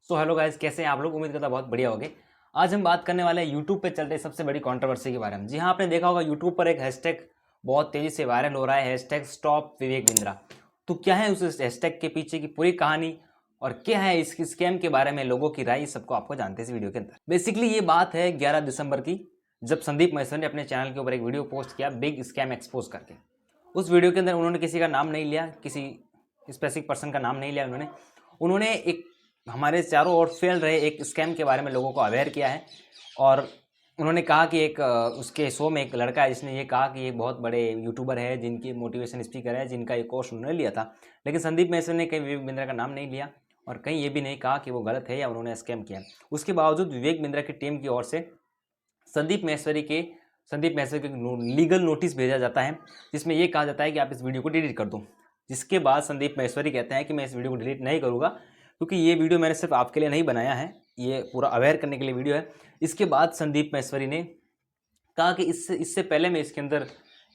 So hello guys, कैसे हैं आप लोग। उम्मीद करता बहुत बढ़िया होंगे। आज हम बात करने वाले हैं यूट्यूब पे चल रही सबसे बड़ी कंट्रोवर्सी के बारे में। जी हाँ, आपने देखा होगा यूट्यूब पर एक हैशटैग बहुत तेजी से वायरल हो रहा है, हैशटैग स्टॉप विवेक बिंद्रा। तो क्या है उस हैशटैग के पीछे की पूरी कहानी और क्या है इस स्कैम के बारे में लोगों की राय, सबको आपको जानते हैं इस वीडियो के अंदर। बेसिकली ये बात है 11 दिसंबर की, जब संदीप महेश्वरी ने अपने चैनल के ऊपर एक वीडियो पोस्ट किया बिग स्कैम एक्सपोज करके। उस वीडियो के अंदर उन्होंने किसी का नाम नहीं लिया, किसी स्पेसिफिक पर्सन का नाम नहीं लिया। उन्होंने एक हमारे चारों ओर फैल रहे एक स्कैम के बारे में लोगों को अवेयर किया है। और उन्होंने कहा कि एक उसके शो में एक लड़का है जिसने ये कहा कि एक बहुत बड़े यूट्यूबर है जिनकी मोटिवेशन स्पीकर है, जिनका एक कोर्स उन्होंने लिया था। लेकिन संदीप महेश्वरी ने कहीं विवेक बिंद्रा का नाम नहीं लिया और कहीं ये भी नहीं कहा कि वो गलत है या उन्होंने स्कैम किया। उसके बावजूद विवेक बिंद्रा की टीम की ओर से संदीप महेश्वरी के लीगल नोटिस भेजा जाता है, जिसमें यह कहा जाता है कि आप इस वीडियो को डिलीट कर दो। जिसके बाद संदीप महेश्वरी कहते हैं कि मैं इस वीडियो को डिलीट नहीं करूँगा, क्योंकि ये वीडियो मैंने सिर्फ आपके लिए नहीं बनाया है, ये पूरा अवेयर करने के लिए वीडियो है। इसके बाद संदीप महेश्वरी ने कहा कि इससे पहले मैं इसके अंदर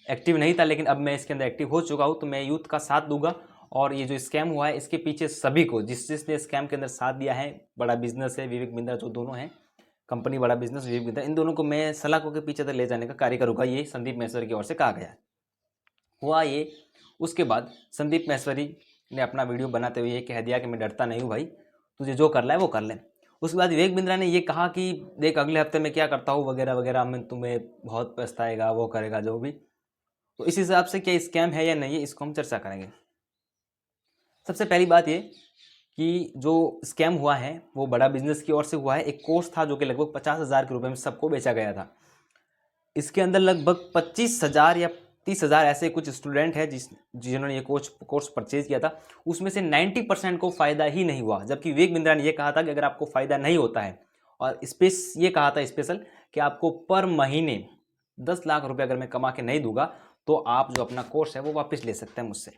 एक्टिव नहीं था, लेकिन अब मैं इसके अंदर एक्टिव हो चुका हूँ, तो मैं यूथ का साथ दूंगा। और ये जो स्कैम हुआ है इसके पीछे सभी को, जिसने स्कैम के अंदर साथ दिया है, बड़ा बिजनेस है विवेक बिंद्रा, जो दोनों हैं कंपनी बड़ा बिजनेस विवेक बिंद्रा, इन दोनों को मैं सलाखों के पीछे तक ले जाने का कार्य करूँगा, ये संदीप महेश्वरी की ओर से कहा गया हुआ ये। उसके बाद संदीप महेश्वरी ने अपना वीडियो बनाते हुए ये कह दिया कि मैं डरता नहीं हूँ भाई, तुझे जो करना है वो कर ले। उसके बाद विवेक बिंद्रा ने ये कहा कि देख अगले हफ्ते मैं क्या करता हूँ वगैरह वगैरह, मैं तुम्हें बहुत पछताएगा, वो करेगा जो भी। तो इस हिसाब से क्या स्कैम है या नहीं है, इसको हम चर्चा करेंगे। सबसे पहली बात ये कि जो स्कैम हुआ है वो बड़ा बिजनेस की ओर से हुआ है। एक कोर्स था जो कि लगभग 50,000 के रुपए में सबको बेचा गया था। इसके अंदर लगभग 25,000 या 30,000 ऐसे कुछ स्टूडेंट हैं जिन्होंने ये कोर्स परचेज किया था। उसमें से 90% को फ़ायदा ही नहीं हुआ, जबकि विवेक बिंद्रा ने ये कहा था कि अगर आपको फ़ायदा नहीं होता है, और ये कहा था स्पेशल कि आपको पर महीने 10 लाख रुपए अगर मैं कमा के नहीं दूंगा तो आप जो अपना कोर्स है वो वापस ले सकते हैं मुझसे।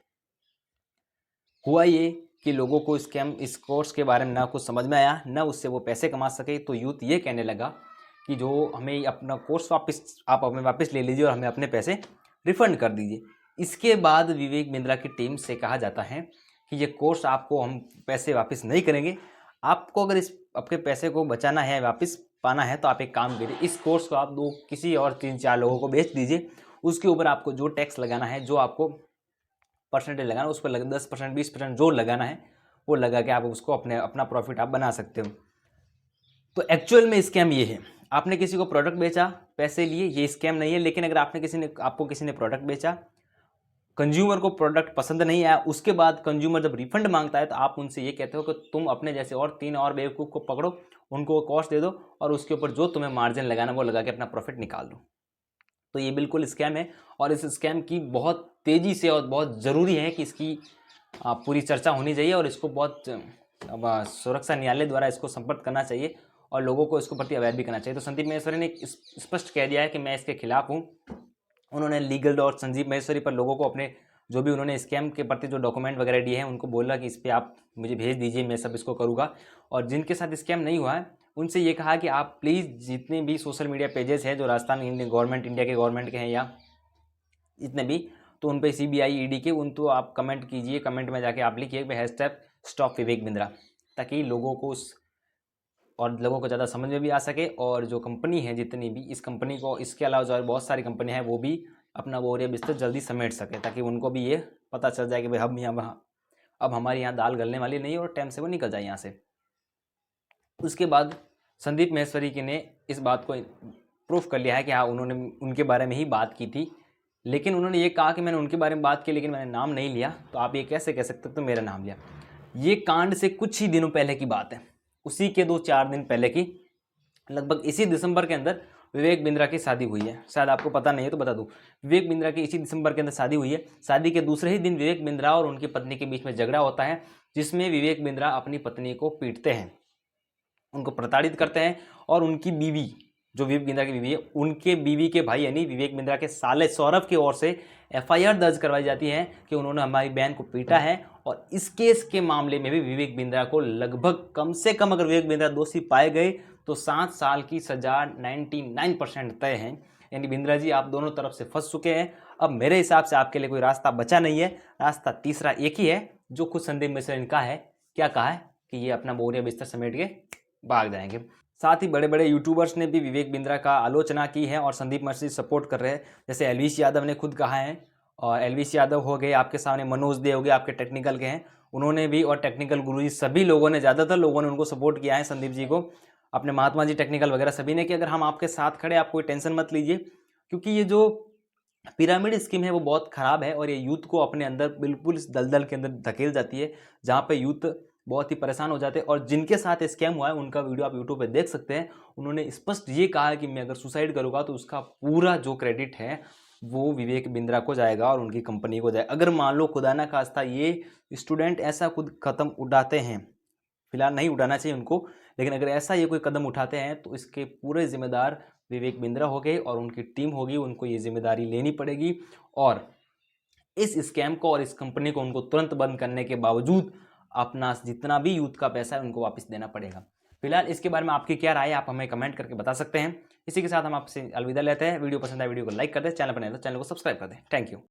हुआ ये कि लोगों को इस कोर्स के बारे में ना कुछ समझ में आया, ना उससे वो पैसे कमा सके। तो यूथ ये कहने लगा कि जो हमें अपना कोर्स आप हमें वापस ले लीजिए और हमें अपने पैसे रिफंड कर दीजिए। इसके बाद विवेक बिंद्रा की टीम से कहा जाता है कि ये कोर्स आपको हम पैसे वापस नहीं करेंगे। आपको अगर इस आपके पैसे को बचाना है, वापस पाना है, तो आप एक काम करिए, इस कोर्स को आप किसी और 3-4 लोगों को बेच दीजिए। उसके ऊपर आपको जो टैक्स लगाना है, जो आपको परसेंटेज लगाना, उस पर 10%, 20% जो लगाना है वो लगा के आप उसको अपना प्रॉफिट आप बना सकते हो। तो एक्चुअल में स्कैम ये है, आपने किसी को प्रोडक्ट बेचा, पैसे लिए, ये स्कैम नहीं है। लेकिन अगर आपको किसी ने प्रोडक्ट बेचा, कंज्यूमर को प्रोडक्ट पसंद नहीं आया, उसके बाद कंज्यूमर जब रिफंड मांगता है तो आप उनसे ये कहते हो कि तुम अपने जैसे और 3 और बेवकूफ़ को पकड़ो, उनको कॉस्ट दे दो और उसके ऊपर जो तुम्हें मार्जिन लगाना वो लगा के अपना प्रॉफिट निकाल दो। तो ये बिल्कुल स्कैम है और इस स्कैम की बहुत तेज़ी से और बहुत ज़रूरी है कि इसकी पूरी चर्चा होनी चाहिए और इसको बहुत सुरक्षा न्यायालय द्वारा इसको संपर्क करना चाहिए और लोगों को इसको प्रति अवेयर भी करना चाहिए। तो संदीप महेश्वरी ने स्पष्ट कह दिया है कि मैं इसके खिलाफ हूँ। उन्होंने लीगल और संदीप महेश्वरी पर लोगों को अपने जो भी उन्होंने स्कैम के प्रति जो डॉक्यूमेंट वगैरह दिए हैं उनको बोला कि इस पर आप मुझे भेज दीजिए, मैं सब इसको करूँगा। और जिनके साथ स्कैम नहीं हुआ है उनसे ये कहा कि आप प्लीज़ जितने भी सोशल मीडिया पेजेस हैं जो राजस्थान इंडिया के गवर्नमेंट के हैं या जितने भी, तो उन पर CBI ED के उन तो आप कमेंट कीजिए, कमेंट में जाके आप लिखिए हैशटैग स्टॉप विवेक बिंद्रा, ताकि लोगों को ज़्यादा समझ में भी आ सके। और जो कंपनी है जितनी भी, इस कंपनी को इसके अलावा जो बहुत सारी कंपनियां हैं वो भी अपना बोरिया बिस्तर जल्दी समेट सके, ताकि उनको भी ये पता चल जाए कि भाई अब हमारे यहाँ दाल गलने वाली नहीं है और टाइम से वो निकल जाए यहाँ से। उसके बाद संदीप महेश्वरी ने इस बात को प्रूफ कर लिया है कि हाँ उन्होंने उनके बारे में ही बात की थी, लेकिन उन्होंने ये कहा कि मैंने उनके बारे में बात की लेकिन मैंने नाम नहीं लिया। तो आप ये कैसे कह सकते हो तो मेरा नाम लिया। ये कांड से कुछ ही दिनों पहले की बात है, उसी के 2-4 दिन पहले की, लगभग इसी दिसंबर के अंदर विवेक बिंद्रा की शादी हुई है। शायद आपको पता नहीं है तो बता दूं, विवेक बिंद्रा की इसी दिसंबर के अंदर शादी हुई है। शादी के दूसरे ही दिन विवेक बिंद्रा और उनकी पत्नी के बीच में झगड़ा होता है, जिसमें विवेक बिंद्रा अपनी पत्नी को पीटते हैं, उनको प्रताड़ित करते हैं। और उनकी बीवी, जो विवेक बिंद्रा की बीवी है, उनके बीवी के भाई यानी विवेक बिंद्रा के साले सौरभ की ओर से FIR दर्ज करवाई जाती है कि उन्होंने हमारी बहन को पीटा है। और इस केस के मामले में भी विवेक बिंद्रा को लगभग कम से कम, अगर विवेक बिंद्रा दोषी पाए गए तो 7 साल की सजा 99% तय है। यानी बिंद्रा जी आप दोनों तरफ से फंस चुके हैं। अब मेरे हिसाब से आपके लिए कोई रास्ता बचा नहीं है, रास्ता तीसरा एक ही है जो खुद संदीप मिश्रा ने कहा है। क्या कहा है कि ये अपना बोरिया बिस्तर समेट के भाग जाएंगे। साथ ही बड़े बड़े यूट्यूबर्स ने भी विवेक बिंद्रा का आलोचना की है और संदीप मर्सी सपोर्ट कर रहे हैं। जैसे एलवीश यादव ने खुद कहा है, और एलवीश यादव हो गए आपके सामने, मनोज दे हो गए आपके टेक्निकल के हैं, उन्होंने भी, और टेक्निकल गुरुजी, सभी लोगों ने, ज़्यादातर लोगों ने उनको सपोर्ट किया है संदीप जी को, अपने महात्मा जी टेक्निकल वगैरह सभी ने, कि अगर हम आपके साथ खड़े, आप कोई टेंशन मत लीजिए, क्योंकि ये जो पिरामिड स्कीम है वो बहुत ख़राब है और ये यूथ को अपने अंदर बिल्कुल इस दलदल के अंदर धकेल जाती है, जहाँ पे यूथ बहुत ही परेशान हो जाते हैं। और जिनके साथ स्कैम हुआ है उनका वीडियो आप यूट्यूब पे देख सकते हैं। उन्होंने स्पष्ट ये कहा है कि मैं अगर सुसाइड करूँगा तो उसका पूरा जो क्रेडिट है वो विवेक बिंद्रा को जाएगा और उनकी कंपनी को जाएगा। अगर मान लो खुदा ना खास्ता ये स्टूडेंट ऐसा खुद कदम उठाते हैं, फिलहाल नहीं उठाना चाहिए उनको, लेकिन अगर ऐसा ये कोई कदम उठाते हैं तो इसके पूरे जिम्मेदार विवेक बिंद्रा हो गए और उनकी टीम होगी, उनको ये जिम्मेदारी लेनी पड़ेगी और इस स्कैम को और इस कंपनी को उनको तुरंत बंद करने के बावजूद अपना जितना भी यूथ का पैसा है उनको वापस देना पड़ेगा। फिलहाल इसके बारे में आपकी क्या राय है, आप हमें कमेंट करके बता सकते हैं। इसी के साथ हम आपसे अलविदा लेते हैं। वीडियो पसंद आए वीडियो को लाइक कर दें, चैनल पर नहीं तो चैनल को सब्सक्राइब कर दें। Thank you.